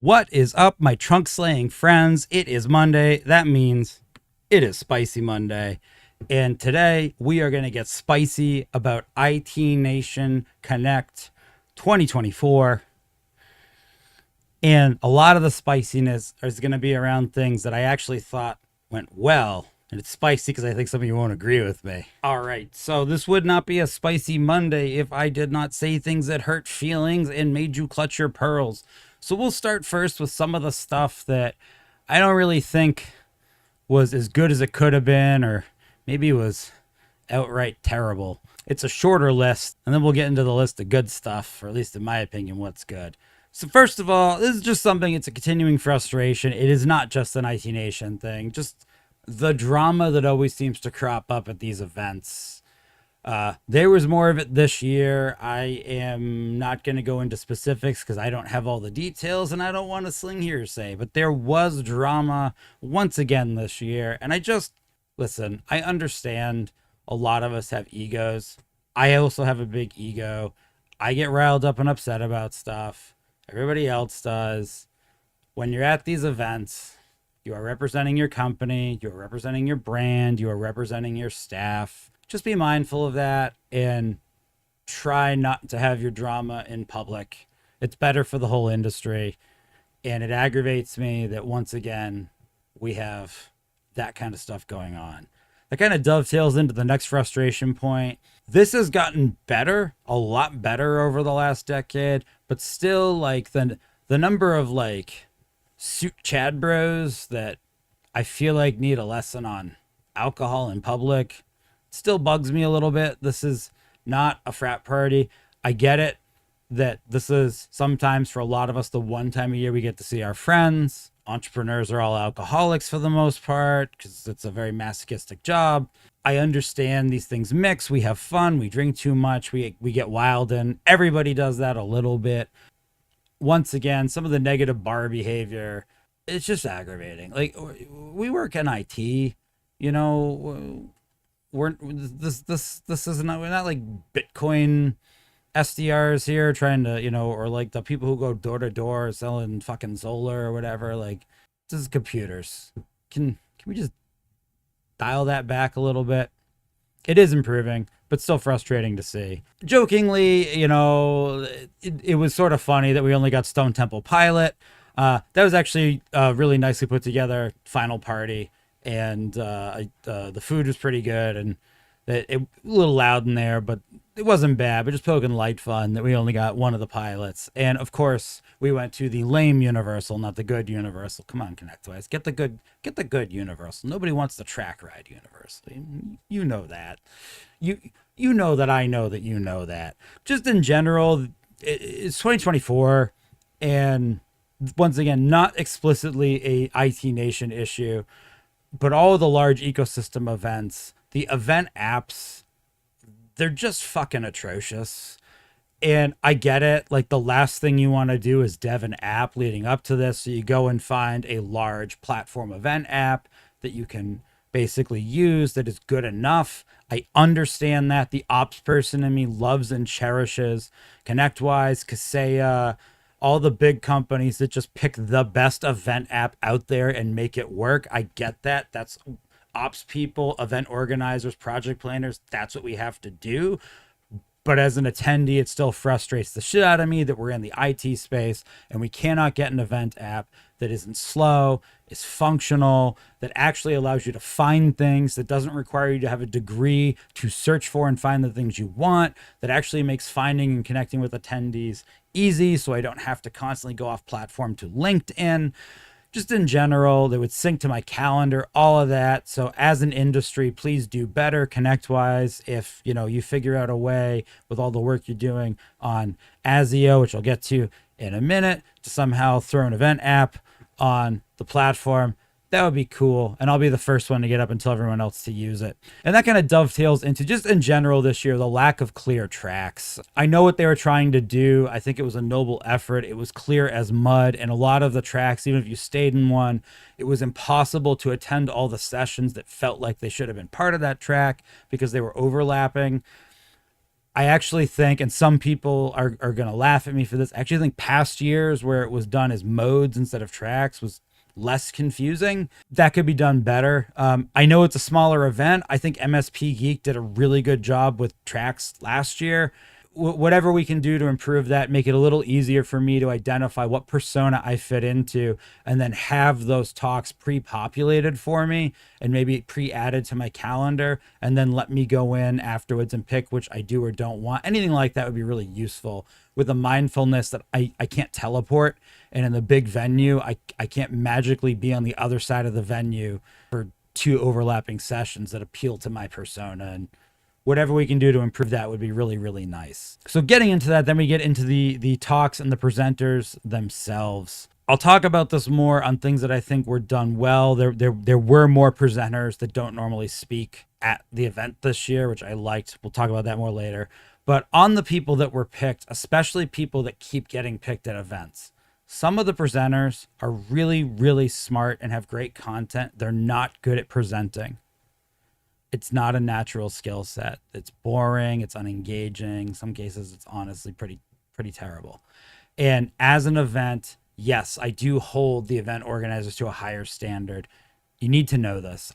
What is up, my trunk slaying friends? It is Monday. That means it is Spicy Monday. And today we are going to get spicy about ITNation Connect 2024. And a lot of the spiciness is going to be around things that I actually thought went well. And it's spicy because I think some of you won't agree with me. All right, so this would not be a spicy Monday if I did not say things that hurt feelings and made you clutch your pearls. So we'll start first with some of the stuff that I don't really think was as good as it could have been, or maybe was outright terrible. It's a shorter list, and then we'll get into the list of good stuff, or at least in my opinion, what's good. So first of all, this is just something, it's a continuing frustration. It is not just an IT Nation thing, just the drama that always seems to crop up at these events. There was more of it this year. I am not going to go into specifics because I don't have all the details and I don't want to sling hearsay, but there was drama once again this year. And listen, I understand a lot of us have egos. I also have a big ego. I get riled up and upset about stuff. Everybody else does. When you're at these events, you are representing your company, you are representing your brand, you are representing your staff. Just be mindful of that and try not to have your drama in public. It's better for the whole industry. And it aggravates me that once again, we have that kind of stuff going on. That kind of dovetails into the next frustration point. This has gotten better, a lot better over the last decade, but still like the number of like suit Chad bros that I feel like need a lesson on alcohol in public still bugs me a little bit. This is not a frat party. I get it that this is sometimes for a lot of us the one time a year we get to see our friends. Entrepreneurs are all alcoholics for the most part because it's a very masochistic job. I understand these things mix. We have fun. We drink too much. We get wild, and everybody does that a little bit. Once again, some of the negative bar behavior, it's just aggravating. Like, we work in IT, you know, we're not like Bitcoin SDRs here trying to, you know, or like the people who go door to door selling fucking solar or whatever. Like, this is computers. Can we just dial that back a little bit? It is improving, but still frustrating to see. Jokingly, you know, it was sort of funny that we only got Stone Temple Pilot. That was actually a really nicely put together final party. And the food was pretty good, and it a little loud in there, but it wasn't bad. But just poking light fun that we only got one of the pilots. And of course, we went to the lame Universal, not the good Universal. Come on, ConnectWise, get the good Universal. Nobody wants the track ride Universal. You know that. You know that I know that you know that. Just in general, it's 2024, and once again, not explicitly a IT Nation issue. But all of the large ecosystem events, the event apps, they're just fucking atrocious. And I get it. Like, the last thing you want to do is dev an app leading up to this. So you go and find a large platform event app that you can basically use that is good enough. I understand that. The ops person in me loves and cherishes ConnectWise, Kaseya, all the big companies that just pick the best event app out there and make it work. I get that. That's ops people, event organizers, project planners. That's what we have to do. But as an attendee, it still frustrates the shit out of me that we're in the IT space and we cannot get an event app that isn't slow, is functional, that actually allows you to find things, that doesn't require you to have a degree to search for and find the things you want, that actually makes finding and connecting with attendees easy so I don't have to constantly go off platform to LinkedIn. Just in general, they would sync to my calendar, all of that. So as an industry, please do better ConnectWise. If, you know, you figure out a way with all the work you're doing on ASIO, which I'll get to in a minute, to somehow throw an event app on the platform, that would be cool. And I'll be the first one to get up and tell everyone else to use it. And that kind of dovetails into just in general this year, the lack of clear tracks. I know what they were trying to do. I think it was a noble effort. It was clear as mud. And a lot of the tracks, even if you stayed in one, it was impossible to attend all the sessions that felt like they should have been part of that track because they were overlapping. I actually think, and some people are going to laugh at me for this, I actually think past years where it was done as modes instead of tracks was less confusing. That could be done better. I know it's a smaller event. I think MSP Geek did a really good job with tracks last year. Whatever we can do to improve that, make it a little easier for me to identify what persona I fit into, and then have those talks pre-populated for me and maybe pre-added to my calendar, and then let me go in afterwards and pick which I do or don't want. Anything like that would be really useful, with the mindfulness that I can't teleport, and in the big venue, I can't magically be on the other side of the venue for 2 overlapping sessions that appeal to my persona. And whatever we can do to improve that would be really, really nice. So getting into that, then we get into the talks and the presenters themselves. I'll talk about this more on things that I think were done well. There were more presenters that don't normally speak at the event this year, which I liked. We'll talk about that more later. But on the people that were picked, especially people that keep getting picked at events, some of the presenters are really, really smart and have great content. They're not good at presenting. It's not a natural skill set. It's boring. It's unengaging. In some cases, it's honestly pretty terrible. And as an event, yes, I do hold the event organizers to a higher standard. You need to know this.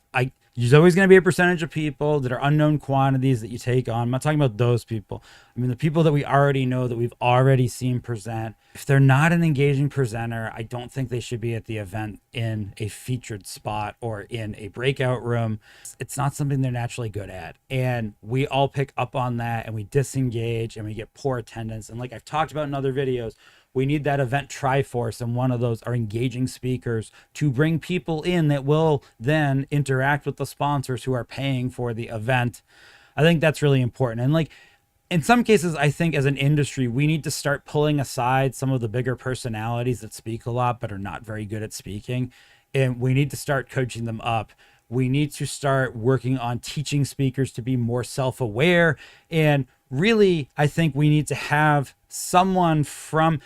There's always going to be a percentage of people that are unknown quantities that you take on. I'm not talking about those people. I mean, the people that we already know, that we've already seen present. If they're not an engaging presenter, I don't think they should be at the event in a featured spot or in a breakout room. It's not something they're naturally good at. And we all pick up on that, and we disengage, and we get poor attendance. And like I've talked about in other videos, we need that event triforce, and one of those are engaging speakers to bring people in that will then interact with the sponsors who are paying for the event. I think that's really important. And like in some cases, I think as an industry, we need to start pulling aside some of the bigger personalities that speak a lot but are not very good at speaking, and we need to start coaching them up. We need to start working on teaching speakers to be more self-aware. And really, I think we need to have someone from,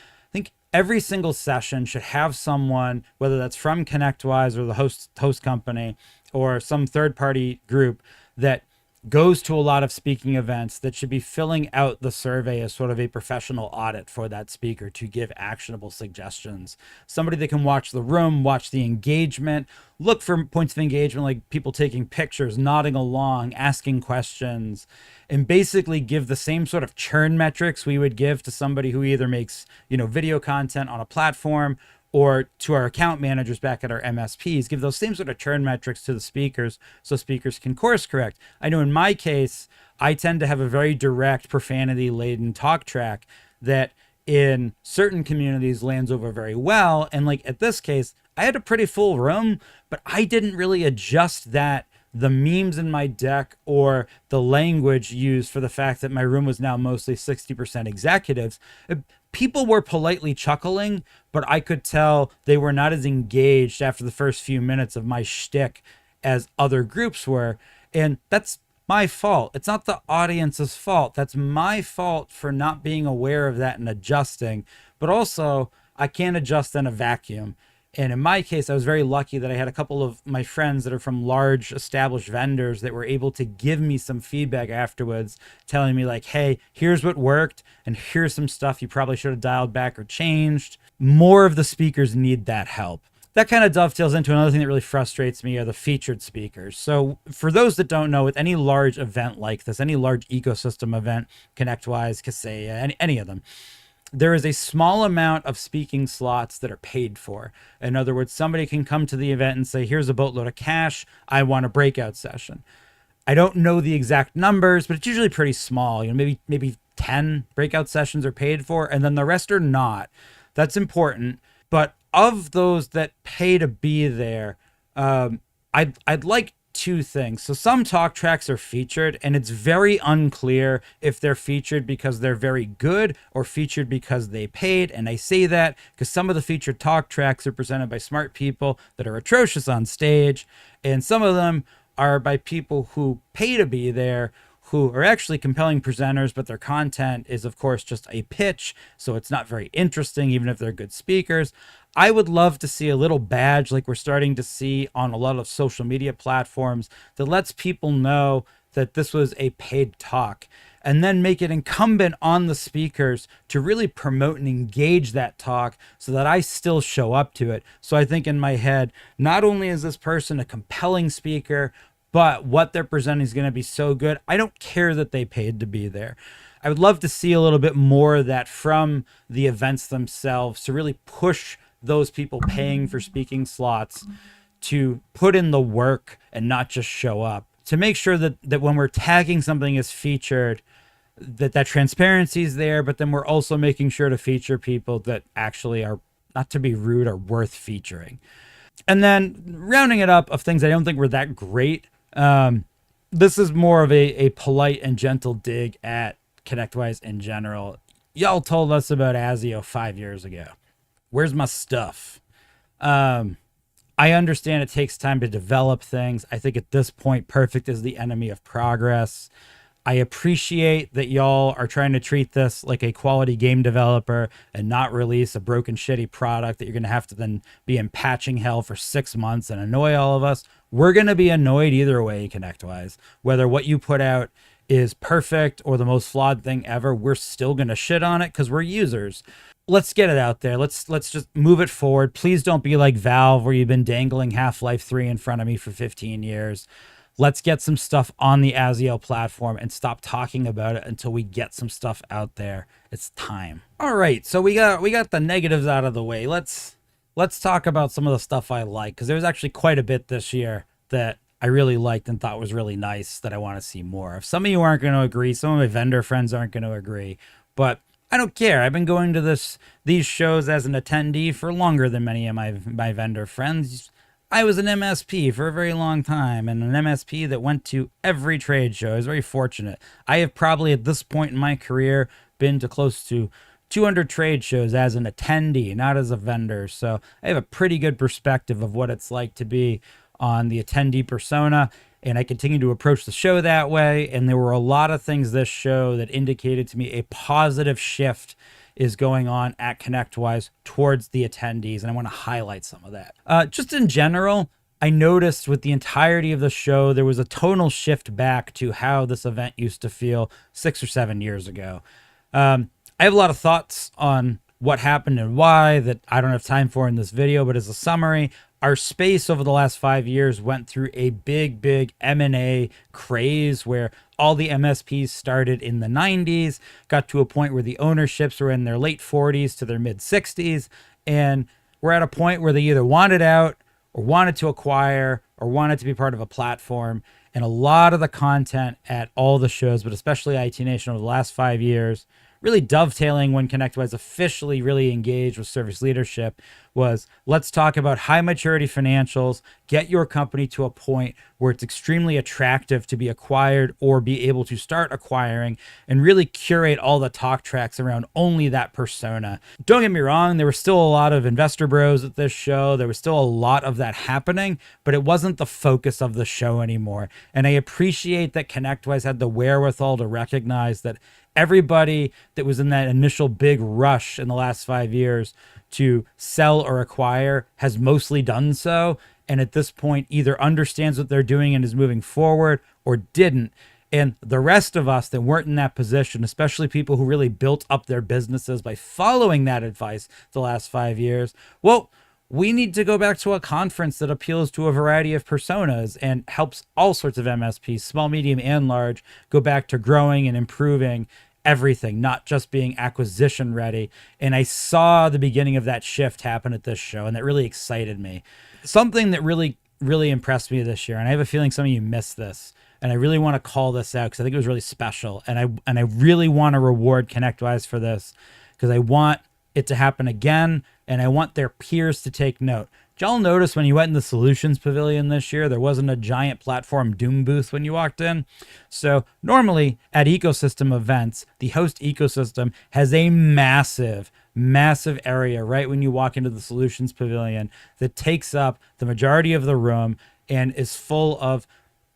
every single session should have someone, whether that's from ConnectWise or the host company or some third-party group that goes to a lot of speaking events, that should be filling out the survey as sort of a professional audit for that speaker to give actionable suggestions. Somebody that can watch the room, watch the engagement, look for points of engagement like people taking pictures, nodding along, asking questions, and basically give the same sort of churn metrics we would give to somebody who either makes, video content on a platform, or to our account managers back at our MSPs, give those same sort of churn metrics to the speakers so speakers can course correct. I know in my case, I tend to have a very direct, profanity-laden talk track that in certain communities lands over very well. And like at this case, I had a pretty full room, but I didn't really adjust the memes in my deck or the language used for the fact that my room was now mostly 60% executives. People were politely chuckling, but I could tell they were not as engaged after the first few minutes of my shtick as other groups were. And that's my fault. It's not the audience's fault. That's my fault for not being aware of that and adjusting. But also, I can't adjust in a vacuum. And in my case, I was very lucky that I had a couple of my friends that are from large established vendors that were able to give me some feedback afterwards, telling me like, hey, here's what worked, and here's some stuff you probably should have dialed back or changed. More of the speakers need that help. That kind of dovetails into another thing that really frustrates me, are the featured speakers. So for those that don't know, with any large event like this, any large ecosystem event, ConnectWise, Kaseya, any of them, there is a small amount of speaking slots that are paid for. In other words, somebody can come to the event and say, here's a boatload of cash, I want a breakout session. I don't know the exact numbers, but it's usually pretty small. Maybe 10 breakout sessions are paid for, and then the rest are not. That's important. But of those that pay to be there, I'd like two things. So some talk tracks are featured, and it's very unclear if they're featured because they're very good or featured because they paid. And I say that because some of the featured talk tracks are presented by smart people that are atrocious on stage, and some of them are by people who pay to be there, who are actually compelling presenters, but their content is, of course, just a pitch, so it's not very interesting, even if they're good speakers. I would love to see a little badge like we're starting to see on a lot of social media platforms that lets people know that this was a paid talk. and then make it incumbent on the speakers to really promote and engage that talk so that I still show up to it. So I think in my head, not only is this person a compelling speaker, but what they're presenting is going to be so good, I don't care that they paid to be there. I would love to see a little bit more of that from the events themselves to really push those people paying for speaking slots to put in the work and not just show up. To make sure that when we're tagging something as featured, that transparency is there, but then we're also making sure to feature people that actually are, not to be rude, are worth featuring. And then rounding it up of things I don't think were that great. This is more of a polite and gentle dig at ConnectWise in general. Y'all told us about ASIO 5 years ago. Where's my stuff? I understand it takes time to develop things. I think at this point, perfect is the enemy of progress. I appreciate that y'all are trying to treat this like a quality game developer and not release a broken, shitty product that you're going to have to then be in patching hell for 6 months and annoy all of us. We're going to be annoyed either way, ConnectWise. Whether what you put out is perfect or the most flawed thing ever, we're still going to shit on it because we're users. Let's get it out there. Let's just move it forward. Please don't be like Valve, where you've been dangling Half-Life 3 in front of me for 15 years. Let's get some stuff on the ASIO platform and stop talking about it until we get some stuff out there. It's time. All right, so we got the negatives out of the way. Let's talk about some of the stuff I like, because there was actually quite a bit this year that I really liked and thought was really nice that I want to see more of. Some of you aren't going to agree. Some of my vendor friends aren't going to agree, but I don't care. I've been going to these shows as an attendee for longer than many of my vendor friends. I was an MSP for a very long time, and an MSP that went to every trade show. I was very fortunate. I have probably at this point in my career been to close to 200 trade shows as an attendee, not as a vendor. So I have a pretty good perspective of what it's like to be on the attendee persona, and I continue to approach the show that way. And there were a lot of things this show that indicated to me a positive shift is going on at ConnectWise towards the attendees, and I want to highlight some of that. Just in general, I noticed with the entirety of the show, there was a tonal shift back to how this event used to feel 6 or 7 years ago. I have a lot of thoughts on what happened and why that I don't have time for in this video, but as a summary, our space over the last 5 years went through a big M&A craze where all the MSPs started in the 90s, got to a point where the ownerships were in their late 40s to their mid 60s, and we're at a point where they either wanted out or wanted to acquire or wanted to be part of a platform. And a lot of the content at all the shows, but especially ITNation over the last 5 years, really dovetailing when ConnectWise officially really engaged with service leadership, was let's talk about high maturity financials, get your company to a point where it's extremely attractive to be acquired or be able to start acquiring, and really curate all the talk tracks around only that persona. Don't get me wrong, there were still a lot of investor bros at this show. There was still a lot of that happening, but it wasn't the focus of the show anymore. And I appreciate that ConnectWise had the wherewithal to recognize that everybody that was in that initial big rush in the last 5 years to sell or acquire has mostly done so, and at this point either understands what they're doing and is moving forward or didn't. And the rest of us that weren't in that position, especially people who really built up their businesses by following that advice the last 5 years, well, we need to go back to a conference that appeals to a variety of personas and helps all sorts of MSPs, small, medium, and large, go back to growing and improving everything, not just being acquisition ready. And I saw the beginning of that shift happen at this show, and that really excited me. Something that really impressed me this year, and I have a feeling some of you missed this, and I really want to call this out because I think it was really special, and I really want to reward ConnectWise for this, because I want it to happen again, and I want their peers to take note. Did y'all notice when you went in the Solutions Pavilion this year, there wasn't a giant platform Doom booth when you walked in? So normally at ecosystem events, the host ecosystem has a massive area right when you walk into the Solutions Pavilion that takes up the majority of the room and is full of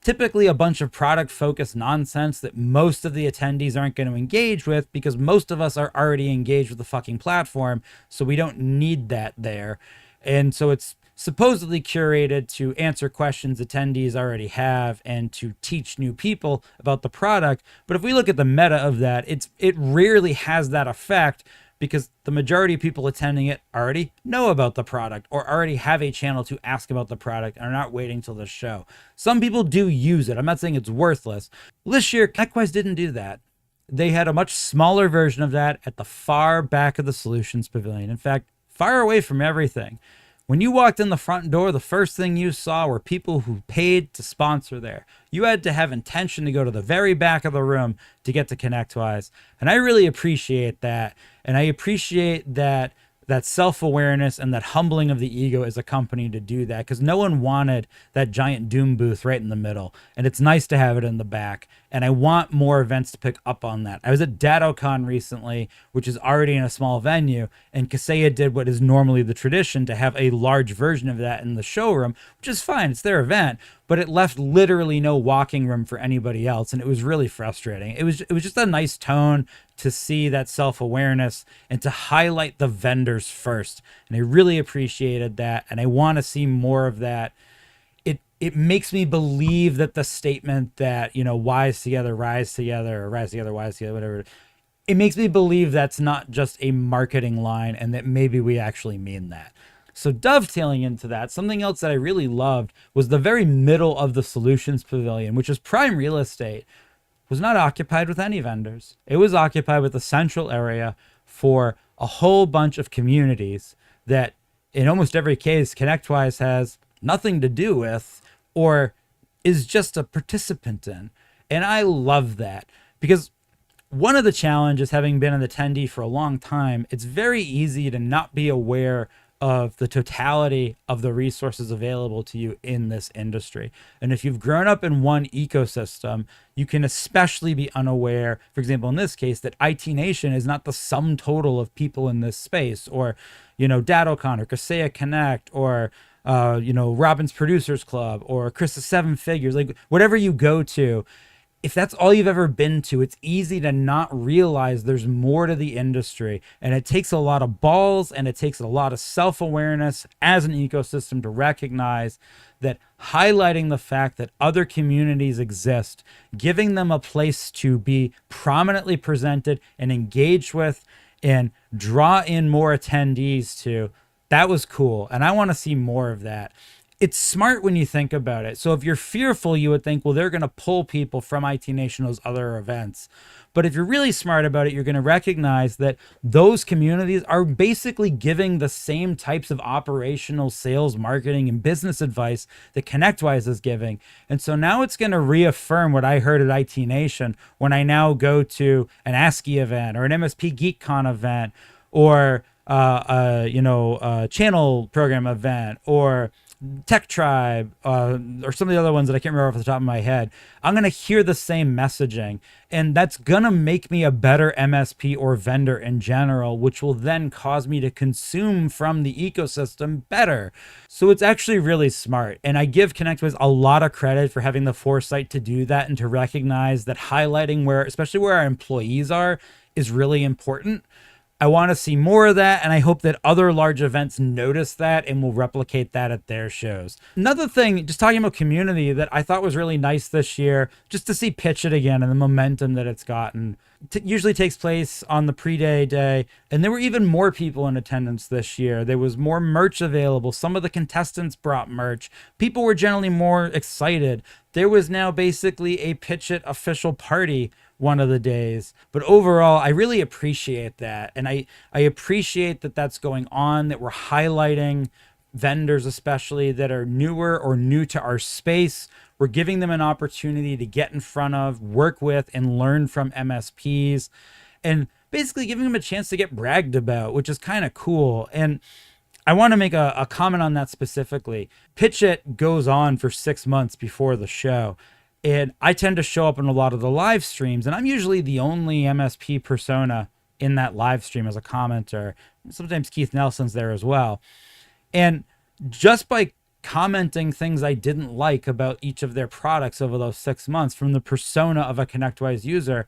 typically a bunch of product-focused nonsense that most of the attendees aren't going to engage with, because most of us are already engaged with the fucking platform, so we don't need that there. And so it's supposedly curated to answer questions attendees already have and to teach new people about the product. But if we look at the meta of that, it rarely has that effect, because the majority of people attending it already know about the product or already have a channel to ask about the product and are not waiting till the show. Some people do use it. I'm not saying it's worthless. This year, ConnectWise didn't do that. They had a much smaller version of that at the far back of the Solutions Pavilion. In fact, far away from everything. When you walked in the front door, the first thing you saw were people who paid to sponsor there. You had to have intention to go to the very back of the room to get to ConnectWise. And I really appreciate that. And I appreciate that self-awareness and that humbling of the ego as a company to do that, because no one wanted that giant Doom booth right in the middle. And it's nice to have it in the back. And I want more events to pick up on that. I was at DattoCon recently, which is already in a small venue, and Kaseya did what is normally the tradition to have a large version of that in the showroom, which is fine. It's their event, but it left literally no walking room for anybody else. And it was really frustrating. It was just a nice tone to see that self-awareness and to highlight the vendors first. And I really appreciated that. And I want to see more of that. It makes me believe that the statement that, wise together, rise together, or rise together, wise together, whatever, it makes me believe that's not just a marketing line and that maybe we actually mean that. So dovetailing into that, something else that I really loved was the very middle of the Solutions Pavilion, which is prime real estate, was not occupied with any vendors. It was occupied with a central area for a whole bunch of communities that in almost every case ConnectWise has nothing to do with or is just a participant in. And I love that, because one of the challenges, having been an attendee for a long time, it's very easy to not be aware of the totality of the resources available to you in this industry. And if you've grown up in one ecosystem, you can especially be unaware, for example, in this case, that ITNation is not the sum total of people in this space, or, DattoCon or Kaseya Connect, or, Robin's Producers Club, or Chris's Seven Figures, like whatever you go to. If that's all you've ever been to, it's easy to not realize there's more to the industry. And it takes a lot of balls and it takes a lot of self-awareness as an ecosystem to recognize that highlighting the fact that other communities exist, giving them a place to be prominently presented and engaged with and draw in more attendees to, that was cool. And I want to see more of that. It's smart when you think about it. So if you're fearful, you would think, well, they're going to pull people from ITNation, those other events. But if you're really smart about it, you're going to recognize that those communities are basically giving the same types of operational, sales, marketing, and business advice that ConnectWise is giving. And so now it's going to reaffirm what I heard at ITNation when I now go to an ASCII event or an MSP GeekCon event, or a channel program event, or Tech Tribe, or some of the other ones that I can't remember off the top of my head. I'm going to hear the same messaging, and that's going to make me a better MSP or vendor in general, which will then cause me to consume from the ecosystem better. So it's actually really smart. And I give ConnectWise a lot of credit for having the foresight to do that and to recognize that highlighting especially where our employees are, is really important. I want to see more of that, and I hope that other large events notice that and will replicate that at their shows. Another thing, just talking about community, that I thought was really nice this year, just to see Pitch It again and the momentum that it's gotten. It usually takes place on the pre-day day, and there were even more people in attendance this year. There was more merch available. Some of the contestants brought merch. People were generally more excited. There was now basically a Pitch It official party one of the days. But overall, I really appreciate that. And I appreciate that that's going on, that we're highlighting vendors, especially that are newer or new to our space. We're giving them an opportunity to get in front of, work with, and learn from MSPs, and basically giving them a chance to get bragged about, which is kind of cool. And I want to make a comment on that specifically. Pitch It goes on for 6 months before the show. And I tend to show up in a lot of the live streams, and I'm usually the only MSP persona in that live stream as a commenter. Sometimes Keith Nelson's there as well. And just by commenting things I didn't like about each of their products over those 6 months from the persona of a ConnectWise user,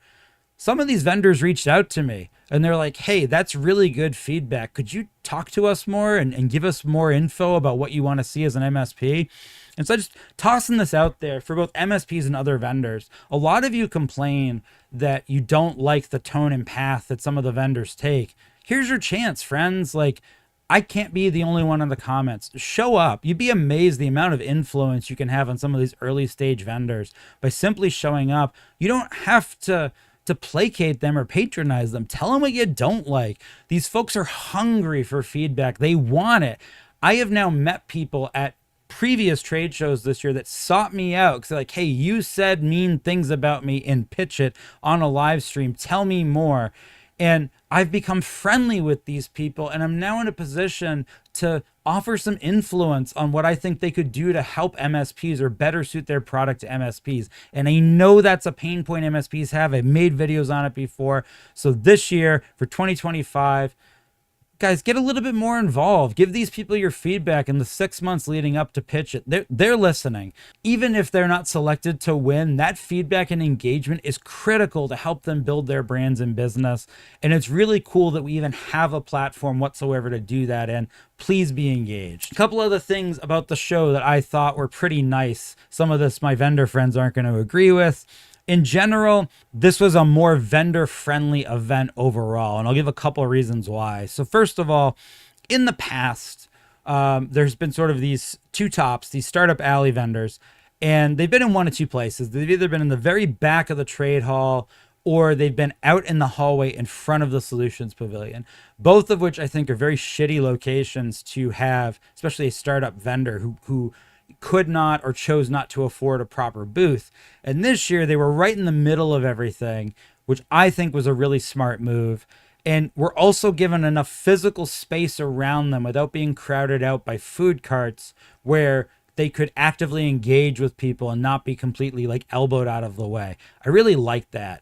some of these vendors reached out to me and they're like, hey, that's really good feedback. Could you talk to us more and give us more info about what you want to see as an MSP? And so just tossing this out there for both MSPs and other vendors. A lot of you complain that you don't like the tone and path that some of the vendors take. Here's your chance, friends. Like, I can't be the only one in the comments. Show up. You'd be amazed the amount of influence you can have on some of these early stage vendors by simply showing up. You don't have to placate them or patronize them. Tell them what you don't like. These folks are hungry for feedback. They want it. I have now met people at previous trade shows this year that sought me out because they're like, hey, you said mean things about me in Pitch It on a live stream. Tell me more. And I've become friendly with these people, and I'm now in a position to offer some influence on what I think they could do to help MSPs or better suit their product to MSPs. And I know that's a pain point MSPs have. I've made videos on it before. So this year for 2025, guys, get a little bit more involved. Give these people your feedback in the 6 months leading up to Pitch It. They're listening. Even if they're not selected to win, that feedback and engagement is critical to help them build their brands and business. And it's really cool that we even have a platform whatsoever to do that in. Please be engaged. A couple other things about the show that I thought were pretty nice. Some of this my vendor friends aren't going to agree with. In general, this was a more vendor-friendly event overall, and I'll give a couple of reasons why. So first of all, in the past, there's been sort of these two tops, these startup alley vendors, and they've been in one of two places. They've either been in the very back of the trade hall, or they've been out in the hallway in front of the solutions pavilion, both of which I think are very shitty locations to have, especially a startup vendor who could not or chose not to afford a proper booth. And this year they were right in the middle of everything, which I think was a really smart move. And we're also given enough physical space around them without being crowded out by food carts where they could actively engage with people and not be completely like elbowed out of the way. I really like that.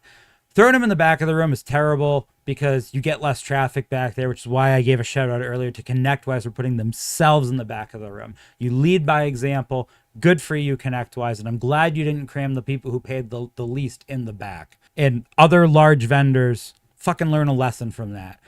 Throwing them in the back of the room is terrible because you get less traffic back there, which is why I gave a shout out earlier to ConnectWise for putting themselves in the back of the room. You lead by example. Good for you, ConnectWise. And I'm glad you didn't cram the people who paid the least in the back. And other large vendors, fucking learn a lesson from that.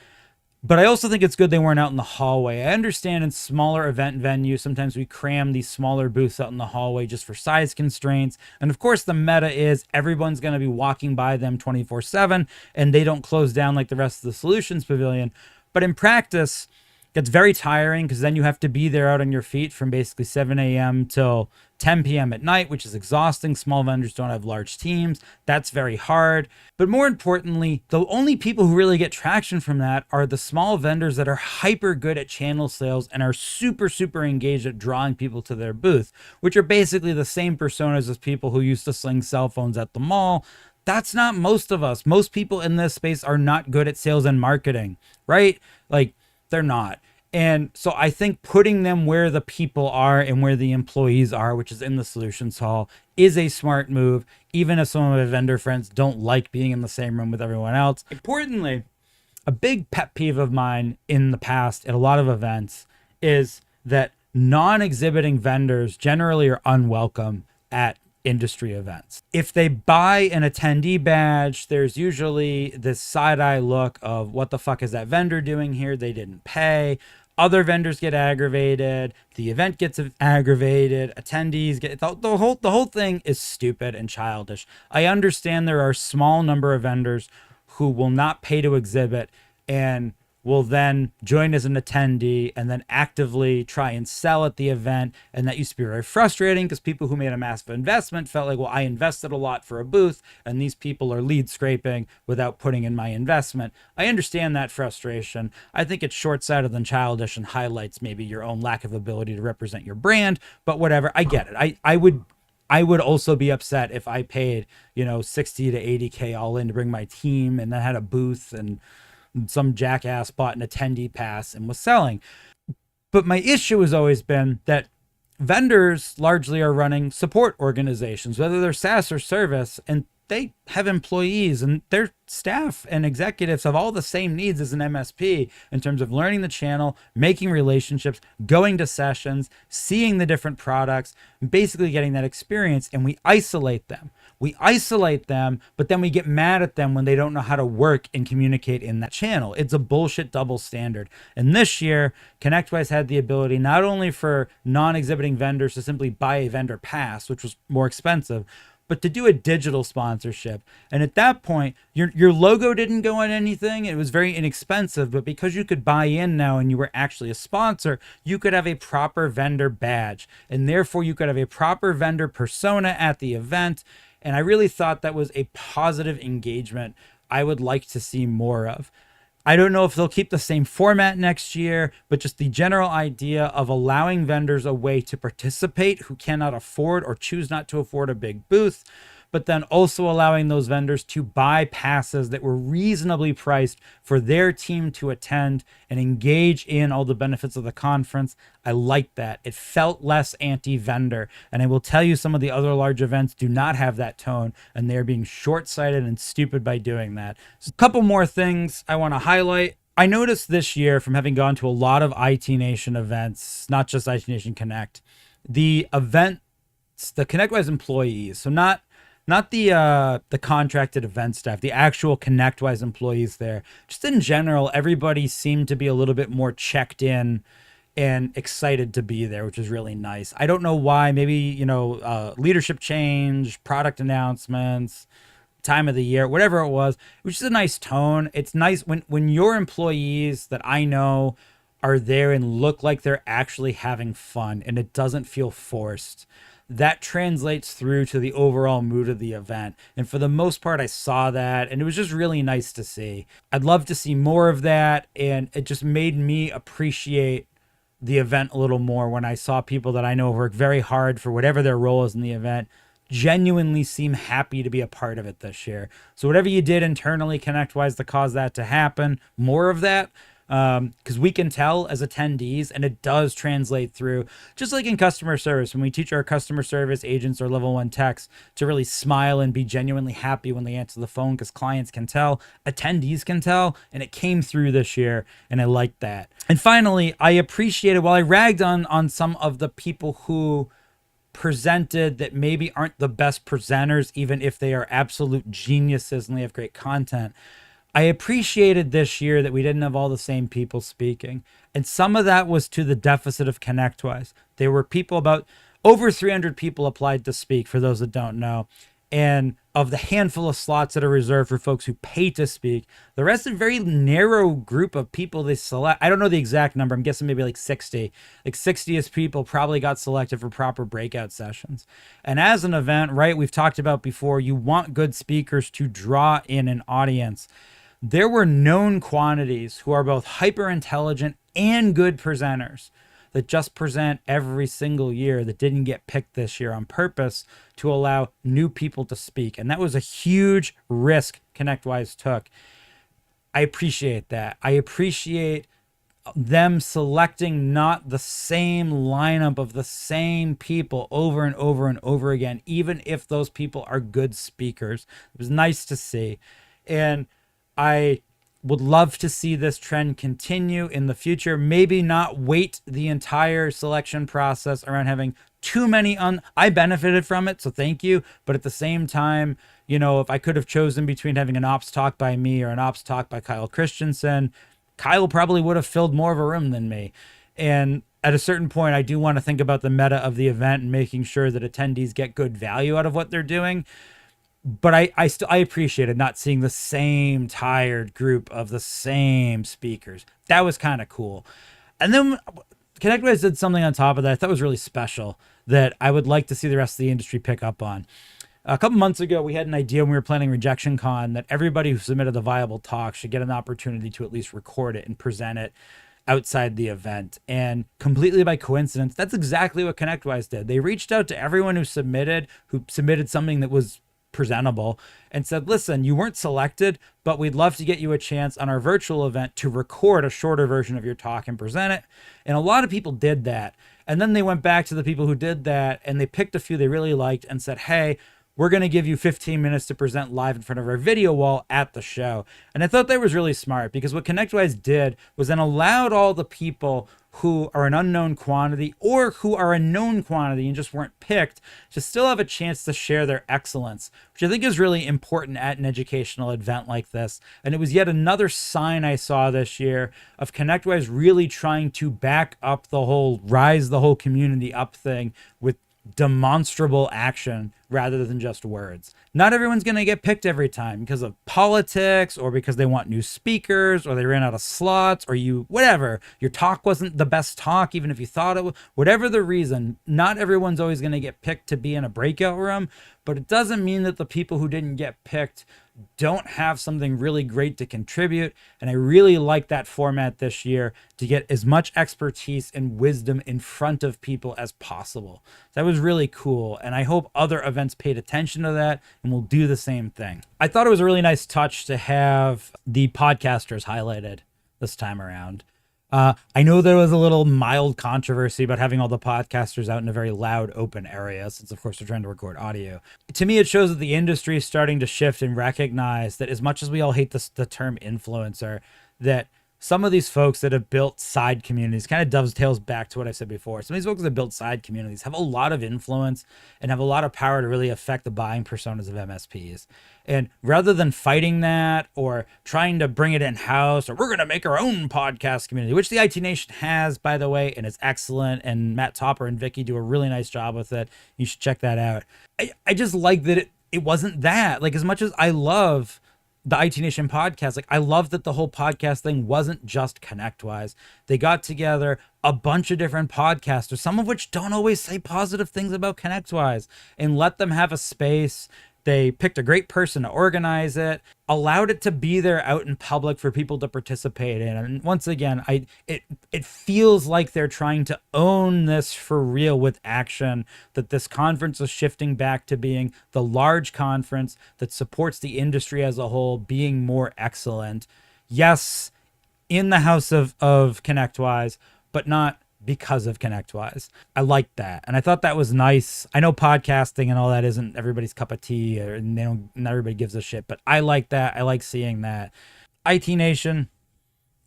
But I also think it's good they weren't out in the hallway. I understand in smaller event venues, sometimes we cram these smaller booths out in the hallway just for size constraints. And of course, the meta is everyone's going to be walking by them 24/7 and they don't close down like the rest of the solutions pavilion. But in practice, it's very tiring because then you have to be there out on your feet from basically 7 a.m. till 10 p.m. at night, which is exhausting. Small vendors don't have large teams. That's very hard. But more importantly, the only people who really get traction from that are the small vendors that are hyper good at channel sales and are super, super engaged at drawing people to their booth, which are basically the same personas as people who used to sling cell phones at the mall. That's not most of us. Most people in this space are not good at sales and marketing, right? Like, they're not. And so I think putting them where the people are and where the employees are, which is in the solutions hall, is a smart move, even if some of my vendor friends don't like being in the same room with everyone else. Importantly, a big pet peeve of mine in the past at a lot of events is that non-exhibiting vendors generally are unwelcome at industry events. If they buy an attendee badge, there's usually this side-eye look of what the fuck is that vendor doing here? They didn't pay. Other vendors get aggravated. The event gets aggravated. Attendees get the whole thing is stupid and childish. I understand there are a small number of vendors who will not pay to exhibit and will then join as an attendee and then actively try and sell at the event. And that used to be very frustrating because people who made a massive investment felt like, well, I invested a lot for a booth and these people are lead scraping without putting in my investment. I understand that frustration. I think it's short-sighted and childish and highlights maybe your own lack of ability to represent your brand, but whatever, I get it. I would also be upset if I paid, 60 to 80K all in to bring my team and then had a booth and some jackass bought an attendee pass and was selling. But my issue has always been that vendors largely are running support organizations, whether they're SaaS or service, and they have employees and their staff and executives have all the same needs as an MSP in terms of learning the channel, making relationships, going to sessions, seeing the different products, basically getting that experience. And we isolate them. But then we get mad at them when they don't know how to work and communicate in that channel. It's a bullshit double standard. And this year, ConnectWise had the ability not only for non-exhibiting vendors to simply buy a vendor pass, which was more expensive, but to do a digital sponsorship. And at that point, your logo didn't go on anything. It was very inexpensive, but because you could buy in now and you were actually a sponsor, you could have a proper vendor badge. And therefore, you could have a proper vendor persona at the event. And I really thought that was a positive engagement I would like to see more of. I don't know if they'll keep the same format next year, but just the general idea of allowing vendors a way to participate who cannot afford or choose not to afford a big booth, but then also allowing those vendors to buy passes that were reasonably priced for their team to attend and engage in all the benefits of the conference. I liked that. It felt less anti-vendor. And I will tell you, some of the other large events do not have that tone, and they're being short-sighted and stupid by doing that. So a couple more things I want to highlight. I noticed this year, from having gone to a lot of IT Nation events, not just IT Nation Connect, the events, the ConnectWise employees, so not the contracted event staff, the actual ConnectWise employees there. Just in general, everybody seemed to be a little bit more checked in and excited to be there, which is really nice. I don't know why. Maybe, leadership change, product announcements, time of the year, whatever it was. It was just a nice tone. It's nice when your employees that I know are there and look like they're actually having fun and it doesn't feel forced. That translates through to the overall mood of the event. And for the most part, I saw that, and it was just really nice to see. I'd love to see more of that, and it just made me appreciate the event a little more when I saw people that I know work very hard for whatever their role is in the event genuinely seem happy to be a part of it this year. So whatever you did internally ConnectWise to cause that to happen, more of that. Because we can tell as attendees, and it does translate through, just like in customer service, when we teach our customer service agents or level 1 techs to really smile and be genuinely happy when they answer the phone, because clients can tell, attendees can tell, and it came through this year, and I liked that. And finally, I appreciated, while I ragged on some of the people who presented that maybe aren't the best presenters, even if they are absolute geniuses and they have great content, I appreciated this year that we didn't have all the same people speaking. And some of that was to the deficit of ConnectWise. There were people, about over 300 people applied to speak, for those that don't know. And of the handful of slots that are reserved for folks who pay to speak, the rest is a very narrow group of people they select. I don't know the exact number. I'm guessing maybe like 60. Like 60-ish people probably got selected for proper breakout sessions. And as an event, right, we've talked about before, you want good speakers to draw in an audience. There were known quantities who are both hyper intelligent and good presenters that just present every single year that didn't get picked this year on purpose to allow new people to speak. And that was a huge risk ConnectWise took. I appreciate that. I appreciate them selecting not the same lineup of the same people over and over and over again, even if those people are good speakers. It was nice to see. And I would love to see this trend continue in the future. Maybe not wait the entire selection process around having too many I benefited from it, so thank you. But at the same time, if I could have chosen between having an ops talk by me or an ops talk by Kyle Christensen, Kyle probably would have filled more of a room than me. And at a certain point, I do want to think about the meta of the event and making sure that attendees get good value out of what they're doing. But I appreciated not seeing the same tired group of the same speakers. That was kind of cool. And then ConnectWise did something on top of that I thought was really special that I would like to see the rest of the industry pick up on. A couple months ago, we had an idea when we were planning Rejection Con that everybody who submitted a viable talk should get an opportunity to at least record it and present it outside the event. And completely by coincidence, that's exactly what ConnectWise did. They reached out to everyone who submitted something that was presentable and said, listen, you weren't selected, but we'd love to get you a chance on our virtual event to record a shorter version of your talk and present it. And a lot of people did that. And then they went back to the people who did that and they picked a few they really liked and said, hey, we're going to give you 15 minutes to present live in front of our video wall at the show. And I thought that was really smart, because what ConnectWise did was then allowed all the people who are an unknown quantity or who are a known quantity and just weren't picked to still have a chance to share their excellence, which I think is really important at an educational event like this. And it was yet another sign I saw this year of ConnectWise really trying to back up the whole rise the whole community up thing with demonstrable action rather than just words. Not everyone's going to get picked every time because of politics, or because they want new speakers, or they ran out of slots, or whatever. Your talk wasn't the best talk, even if you thought it was. Whatever the reason, not everyone's always going to get picked to be in a breakout room, but it doesn't mean that the people who didn't get picked don't have something really great to contribute. And I really like that format this year, to get as much expertise and wisdom in front of people as possible. That was really cool. And I hope other events paid attention to that and will do the same thing. I thought it was a really nice touch to have the podcasters highlighted this time around. I know there was a little mild controversy about having all the podcasters out in a very loud open area, since of course they're trying to record audio. To me, it shows that the industry is starting to shift and recognize that, as much as we all hate the term influencer, that some of these folks that have built side communities, kind of dovetails back to what I said before. Some of these folks that built side communities have a lot of influence and have a lot of power to really affect the buying personas of MSPs. And rather than fighting that or trying to bring it in-house, or we're going to make our own podcast community, which the IT Nation has, by the way, and it's excellent. And Matt Topper and Vicky do a really nice job with it. You should check that out. I just like that it wasn't that. Like, as much as I love the IT Nation podcast, like, I love that the whole podcast thing wasn't just ConnectWise. They got together a bunch of different podcasters, some of which don't always say positive things about ConnectWise, and let them have a space. They picked a great person to organize it, allowed it to be there out in public for people to participate in. And once again, it feels like they're trying to own this for real with action, that this conference is shifting back to being the large conference that supports the industry as a whole, being more excellent. Yes, in the house of ConnectWise, but not because of ConnectWise. I like that. And I thought that was nice. I know podcasting and all that isn't everybody's cup of tea, or not everybody gives a shit, but I like that. I like seeing that. IT Nation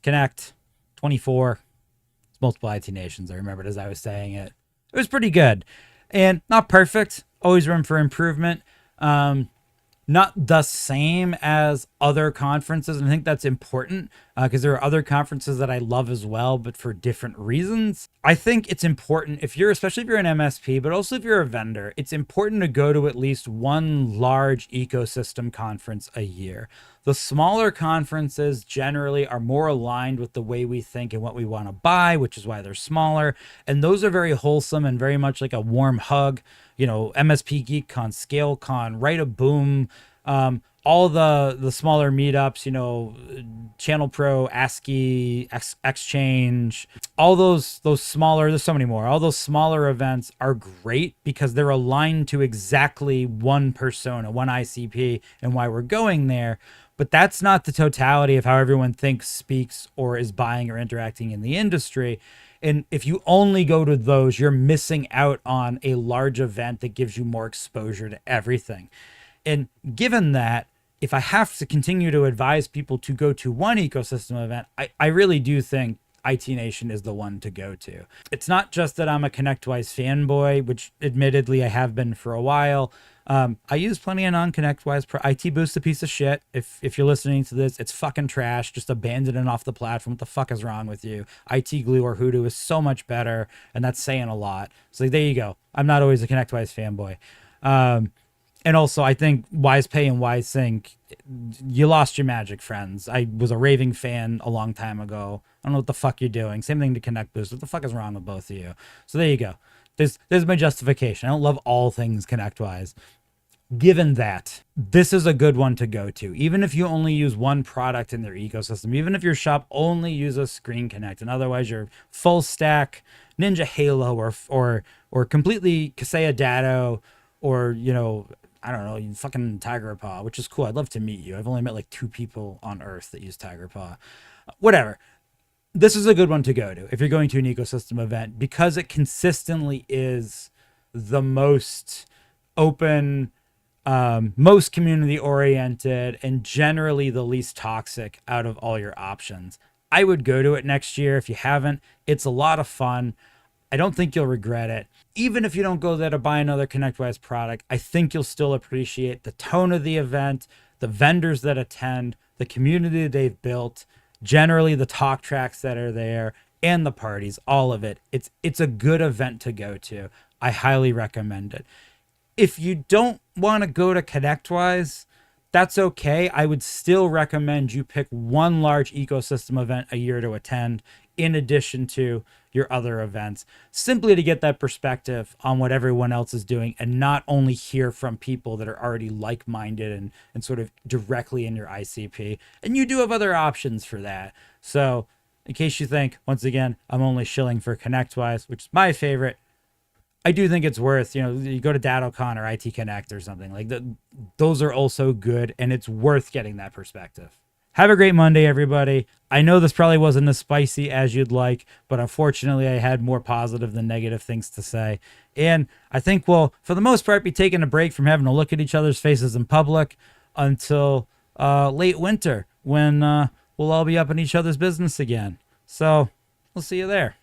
Connect 24. It's multiple IT Nations. I remembered as I was saying it. It was pretty good and not perfect. Always room for improvement. Not the same as other conferences. And I think that's important, because there are other conferences that I love as well, but for different reasons. I think it's important, especially if you're an MSP, but also if you're a vendor, it's important to go to at least one large ecosystem conference a year. The smaller conferences generally are more aligned with the way we think and what we want to buy, which is why they're smaller. And those are very wholesome and very much like a warm hug. MSP GeekCon, ScaleCon, Write a Boom, all the smaller meetups, Channel Pro, ASCII, Exchange, all those smaller, there's so many more. All those smaller events are great because they're aligned to exactly one persona, one ICP, and why we're going there. But that's not the totality of how everyone thinks, speaks, or is buying or interacting in the industry. And if you only go to those, you're missing out on a large event that gives you more exposure to everything. And given that, if I have to continue to advise people to go to one ecosystem event, I really do think IT Nation is the one to go to. It's not just that I'm a ConnectWise fanboy, which admittedly I have been for a while. I use plenty of non-ConnectWise. IT Booth's a piece of shit. If you're listening to this, it's fucking trash. Just abandon it off the platform. What the fuck is wrong with you? IT Glue or Hoodoo is so much better, and that's saying a lot. So there you go. I'm not always a ConnectWise fanboy. And also, I think WisePay and WiseSync, you lost your magic, friends. I was a raving fan a long time ago. I don't know what the fuck you're doing. Same thing to Connect Boost. What the fuck is wrong with both of you? So there you go. There's my justification. I don't love all things ConnectWise. Given that, this is a good one to go to. Even if you only use one product in their ecosystem, even if your shop only uses Screen Connect, and otherwise you're full stack Ninja Halo or completely Kaseya Datto, or I don't know, you fucking 𝒦𝒂𝒄𝒂, which is cool. I'd love to meet you. I've only met like 2 people on Earth that use 𝒦𝒂𝒂. Whatever. This is a good one to go to if you're going to an ecosystem event, because it consistently is the most open, most community oriented, and generally the least toxic out of all your options. I would go to it next year if you haven't. It's a lot of fun. I don't think you'll regret it. Even if you don't go there to buy another ConnectWise product, I think you'll still appreciate the tone of the event, the vendors that attend, the community that they've built, generally the talk tracks that are there, and the parties, all of it. It's a good event to go to. I highly recommend it. If you don't want to go to ConnectWise, that's okay. I would still recommend you pick one large ecosystem event a year to attend in addition to your other events, simply to get that perspective on what everyone else is doing and not only hear from people that are already like-minded and sort of directly in your ICP. And you do have other options for that. So in case you think, once again, I'm only shilling for ConnectWise, which is my favorite, I do think it's worth, you go to DattoCon or IT Connect or something like that. Those are also good, and it's worth getting that perspective. Have a great Monday, everybody. I know this probably wasn't as spicy as you'd like, but unfortunately I had more positive than negative things to say. And I think we'll, for the most part, be taking a break from having to look at each other's faces in public until late winter, when we'll all be up in each other's business again. So we'll see you there.